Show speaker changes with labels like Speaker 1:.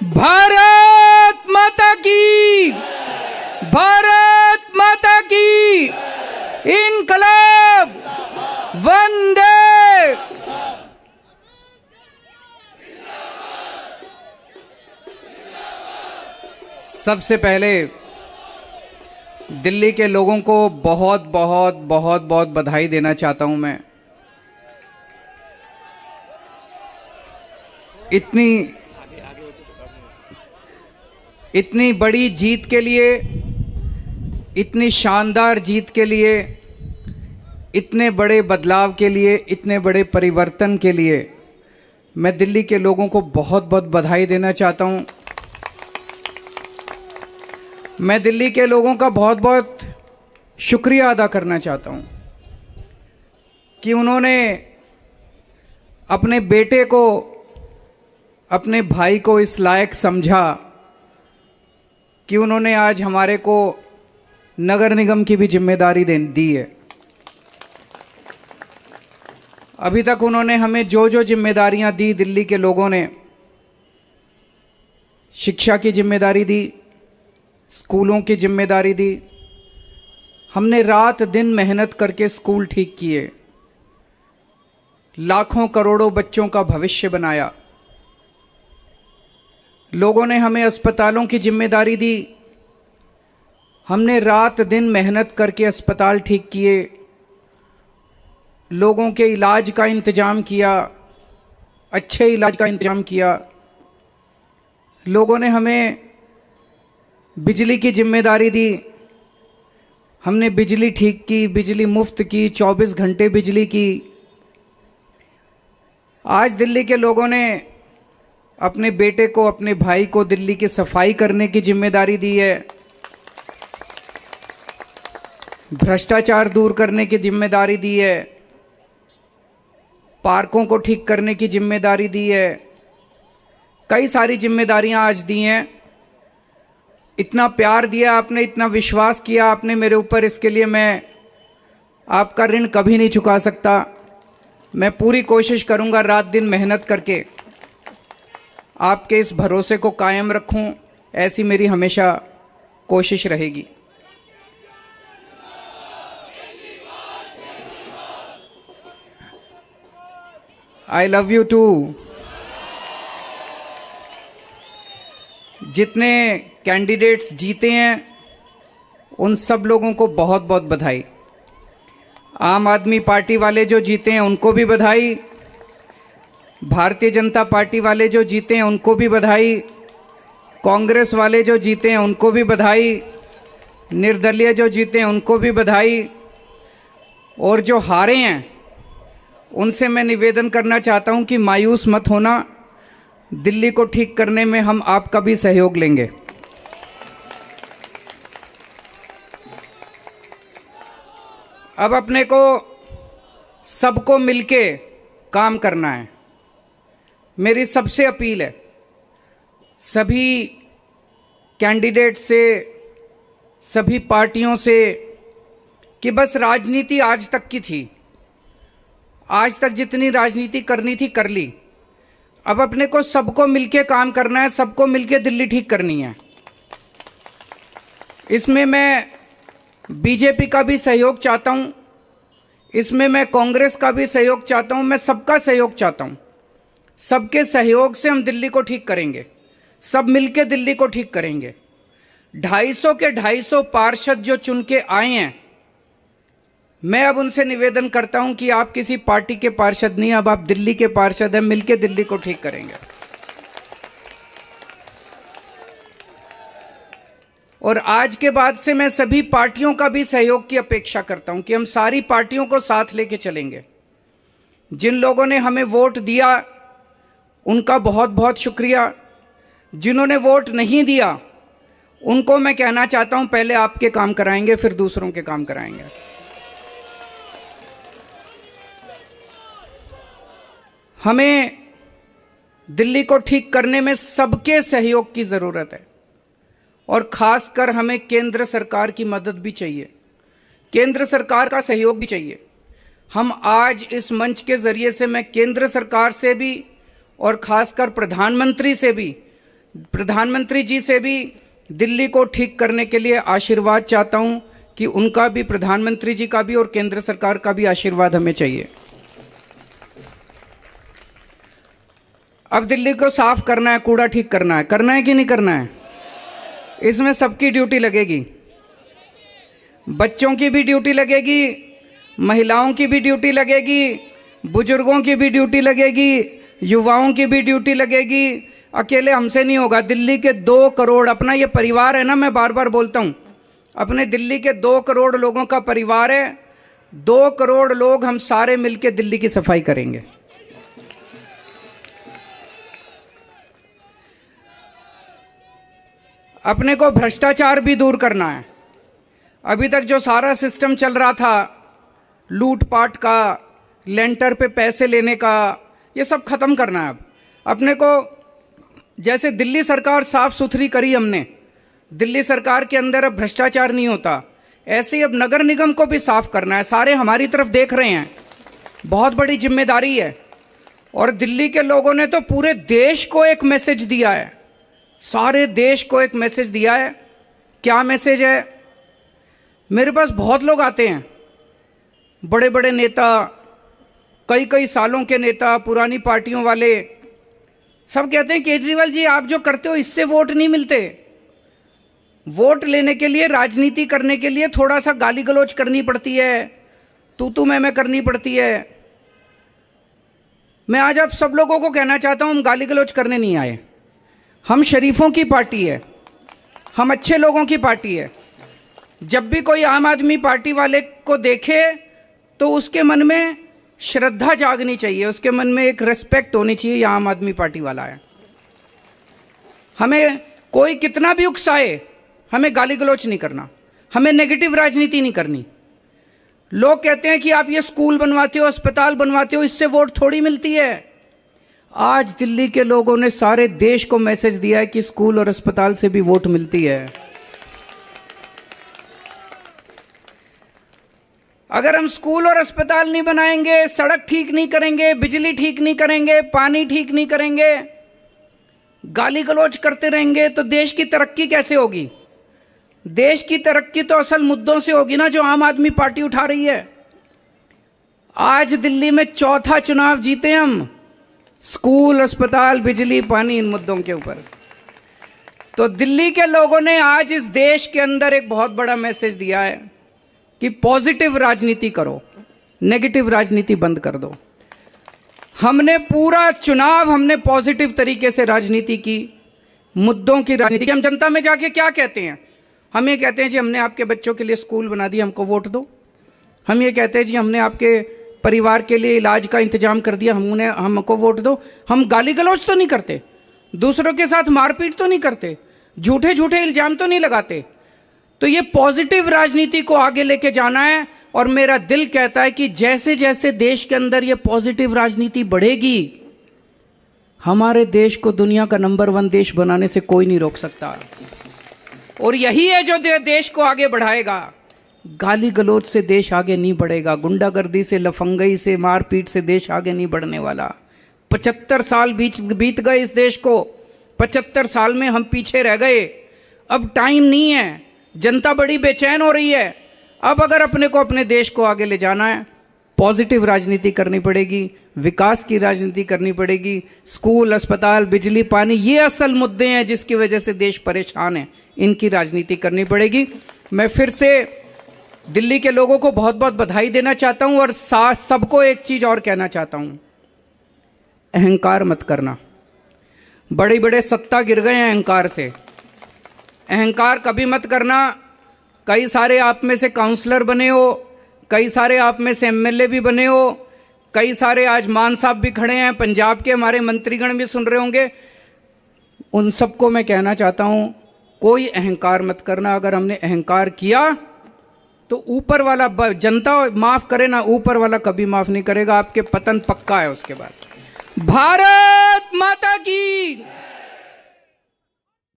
Speaker 1: भारत माता की, भारत माता की, इनकलाब, वंदे। सबसे पहले दिल्ली के लोगों को बहुत बहुत बहुत बहुत बधाई देना चाहता हूं मैं। इतनी बड़ी जीत के लिए, इतनी शानदार जीत के लिए, इतने बड़े बदलाव के लिए, इतने बड़े परिवर्तन के लिए मैं दिल्ली के लोगों को बहुत बहुत बधाई देना चाहता हूं। मैं दिल्ली के लोगों का बहुत बहुत शुक्रिया अदा करना चाहता हूं कि उन्होंने अपने बेटे को, अपने भाई को इस लायक समझा कि उन्होंने आज हमारे को नगर निगम की भी जिम्मेदारी दी है। अभी तक उन्होंने हमें जो जो जिम्मेदारियां दी, दिल्ली के लोगों ने शिक्षा की जिम्मेदारी दी, स्कूलों की जिम्मेदारी दी। हमने रात दिन मेहनत करके स्कूल ठीक किए, लाखों करोड़ों बच्चों का भविष्य बनाया। लोगों ने हमें अस्पतालों की जिम्मेदारी दी, हमने रात दिन मेहनत करके अस्पताल ठीक किए, लोगों के इलाज का इंतजाम किया, अच्छे इलाज का इंतजाम किया। लोगों ने हमें बिजली की जिम्मेदारी दी, हमने बिजली ठीक की, बिजली मुफ्त की, 24 घंटे बिजली की। आज दिल्ली के लोगों ने अपने बेटे को, अपने भाई को दिल्ली की सफाई करने की जिम्मेदारी दी है, भ्रष्टाचार दूर करने की जिम्मेदारी दी है, पार्कों को ठीक करने की जिम्मेदारी दी है। कई सारी जिम्मेदारियां आज दी हैं। इतना प्यार दिया आपने, इतना विश्वास किया आपने मेरे ऊपर, इसके लिए मैं आपका ऋण कभी नहीं चुका सकता। मैं पूरी कोशिश करूंगा रात दिन मेहनत करके आपके इस भरोसे को कायम रखूं, ऐसी मेरी हमेशा कोशिश रहेगी। I love you too. जितने कैंडिडेट्स जीते हैं उन सब लोगों को बहुत बहुत बधाई। आम आदमी पार्टी वाले जो जीते हैं उनको भी बधाई, भारतीय जनता पार्टी वाले जो जीते हैं उनको भी बधाई, कांग्रेस वाले जो जीते हैं उनको भी बधाई, निर्दलीय जो जीते हैं उनको भी बधाई, और जो हारे हैं उनसे मैं निवेदन करना चाहता हूं कि मायूस मत होना, दिल्ली को ठीक करने में हम आपका भी सहयोग लेंगे। अब अपने को सबको मिलके काम करना है। मेरी सबसे अपील है सभी कैंडिडेट से, सभी पार्टियों से, कि बस राजनीति आज तक की थी, आज तक जितनी राजनीति करनी थी कर ली। अब अपने को सबको मिलके काम करना है, सबको मिलके दिल्ली ठीक करनी है। इसमें मैं बीजेपी का भी सहयोग चाहता हूं, इसमें मैं कांग्रेस का भी सहयोग चाहता हूं, मैं सबका सहयोग चाहता हूं। सबके सहयोग से हम दिल्ली को ठीक करेंगे, सब मिलके दिल्ली को ठीक करेंगे। 250 के 250 पार्षद जो चुन के आए हैं, मैं अब उनसे निवेदन करता हूं कि आप किसी पार्टी के पार्षद नहीं, अब आप दिल्ली के पार्षद हैं, मिलके दिल्ली को ठीक करेंगे। और आज के बाद से मैं सभी पार्टियों का भी सहयोग की अपेक्षा करता हूं कि हम सारी पार्टियों को साथ लेके चलेंगे। जिन लोगों ने हमें वोट दिया उनका बहुत बहुत शुक्रिया, जिन्होंने वोट नहीं दिया उनको मैं कहना चाहता हूं पहले आपके काम कराएंगे, फिर दूसरों के काम कराएंगे। हमें दिल्ली को ठीक करने में सबके सहयोग की जरूरत है, और खासकर हमें केंद्र सरकार की मदद भी चाहिए, केंद्र सरकार का सहयोग भी चाहिए। हम आज इस मंच के जरिए से मैं केंद्र सरकार से भी और खासकर प्रधानमंत्री से भी प्रधानमंत्री जी से भी दिल्ली को ठीक करने के लिए आशीर्वाद चाहता हूं कि उनका भी, प्रधानमंत्री जी का भी और केंद्र सरकार का भी आशीर्वाद हमें चाहिए। अब दिल्ली को साफ करना है, कूड़ा ठीक करना है कि नहीं करना है? इसमें सबकी ड्यूटी लगेगी। बच्चों की भी ड्यूटी लगेगी, महिलाओं की भी ड्यूटी लगेगी, बुजुर्गों की भी ड्यूटी लगेगी, युवाओं की भी ड्यूटी लगेगी। अकेले हमसे नहीं होगा। दिल्ली के 2 करोड़, अपना ये परिवार है ना, मैं बार बार बोलता हूं, अपने दिल्ली के 2 करोड़ लोगों का परिवार है। 2 करोड़ लोग हम सारे मिलकर दिल्ली की सफाई करेंगे। अपने को भ्रष्टाचार भी दूर करना है। अभी तक जो सारा सिस्टम चल रहा था, लूटपाट का, लेंटर पे पैसे लेने का, ये सब खत्म करना है। अब अपने को, जैसे दिल्ली सरकार साफ सुथरी करी हमने, दिल्ली सरकार के अंदर अब भ्रष्टाचार नहीं होता, ऐसे ही अब नगर निगम को भी साफ करना है। सारे हमारी तरफ देख रहे हैं, बहुत बड़ी जिम्मेदारी है। और दिल्ली के लोगों ने तो पूरे देश को एक मैसेज दिया है, सारे देश को एक मैसेज दिया है। क्या मैसेज है? मेरे पास बहुत लोग आते हैं, बड़े बड़े नेता, कई कई सालों के नेता, पुरानी पार्टियों वाले, सब कहते हैं केजरीवाल जी आप जो करते हो इससे वोट नहीं मिलते। वोट लेने के लिए, राजनीति करने के लिए थोड़ा सा गाली गलौज करनी पड़ती है, तू मैं करनी पड़ती है। मैं आज आप सब लोगों को कहना चाहता हूं, हम गाली गलौज करने नहीं आए। हम शरीफों की पार्टी है, हम अच्छे लोगों की पार्टी है। जब भी कोई आम आदमी पार्टी वाले को देखे तो उसके मन में श्रद्धा जागनी चाहिए, उसके मन में एक रिस्पेक्ट होनी चाहिए, ये आम आदमी पार्टी वाला है। हमें कोई कितना भी उकसाए, हमें गाली गलौच नहीं करना, हमें नेगेटिव राजनीति नहीं करनी। लोग कहते हैं कि आप ये स्कूल बनवाते हो, अस्पताल बनवाते हो, इससे वोट थोड़ी मिलती है। आज दिल्ली के लोगों ने सारे देश को मैसेज दिया है कि स्कूल और अस्पताल से भी वोट मिलती है। अगर हम स्कूल और अस्पताल नहीं बनाएंगे, सड़क ठीक नहीं करेंगे, बिजली ठीक नहीं करेंगे, पानी ठीक नहीं करेंगे, गाली गलौज करते रहेंगे, तो देश की तरक्की कैसे होगी? देश की तरक्की तो असल मुद्दों से होगी ना, जो आम आदमी पार्टी उठा रही है। आज दिल्ली में 4था चुनाव जीते हम, स्कूल, अस्पताल, बिजली, पानी, इन मुद्दों के ऊपर। तो दिल्ली के लोगों ने आज इस देश के अंदर एक बहुत बड़ा मैसेज दिया है कि पॉजिटिव राजनीति करो, नेगेटिव राजनीति बंद कर दो। हमने पूरा चुनाव, हमने पॉजिटिव तरीके से राजनीति की, मुद्दों की राजनीति की। हम जनता में जाके क्या कहते हैं? हम ये कहते हैं जी हमने आपके बच्चों के लिए स्कूल बना दिया, हमको वोट दो। हम ये कहते हैं जी हमने आपके परिवार के लिए इलाज का इंतजाम कर दिया, हमको वोट दो। हम गाली गलौज तो नहीं करते, दूसरों के साथ मारपीट तो नहीं करते, झूठे झूठे इल्जाम तो नहीं लगाते। तो ये पॉजिटिव राजनीति को आगे लेके जाना है। और मेरा दिल कहता है कि जैसे जैसे देश के अंदर ये पॉजिटिव राजनीति बढ़ेगी, हमारे देश को दुनिया का नंबर 1 देश बनाने से कोई नहीं रोक सकता। और यही है जो देश को आगे बढ़ाएगा। गाली गलौज से देश आगे नहीं बढ़ेगा, गुंडागर्दी से, लफंगई से, मारपीट से देश आगे नहीं बढ़ने वाला। 75 साल बीत गए इस देश को, 75 साल में हम पीछे रह गए। अब टाइम नहीं है, जनता बड़ी बेचैन हो रही है। अब अगर अपने को, अपने देश को आगे ले जाना है, पॉजिटिव राजनीति करनी पड़ेगी, विकास की राजनीति करनी पड़ेगी। स्कूल, अस्पताल, बिजली, पानी, ये असल मुद्दे हैं जिसकी वजह से देश परेशान है, इनकी राजनीति करनी पड़ेगी। मैं फिर से दिल्ली के लोगों को बहुत बहुत बधाई देना चाहता हूं और सबको एक चीज और कहना चाहता हूं, अहंकार मत करना। बड़े बड़े सत्ता गिर गए हैं अहंकार से, अहंकार कभी मत करना। कई सारे आप में से काउंसलर बने हो, कई सारे आप में से एमएलए भी बने हो, कई सारे आज मान साहब भी खड़े हैं, पंजाब के हमारे मंत्रीगण भी सुन रहे होंगे। उन सबको मैं कहना चाहता हूं, कोई अहंकार मत करना। अगर हमने अहंकार किया तो ऊपर वाला, जनता माफ करे ना, ऊपर वाला कभी माफ नहीं करेगा। आपके पतन पक्का है उसके बाद। भारत माता की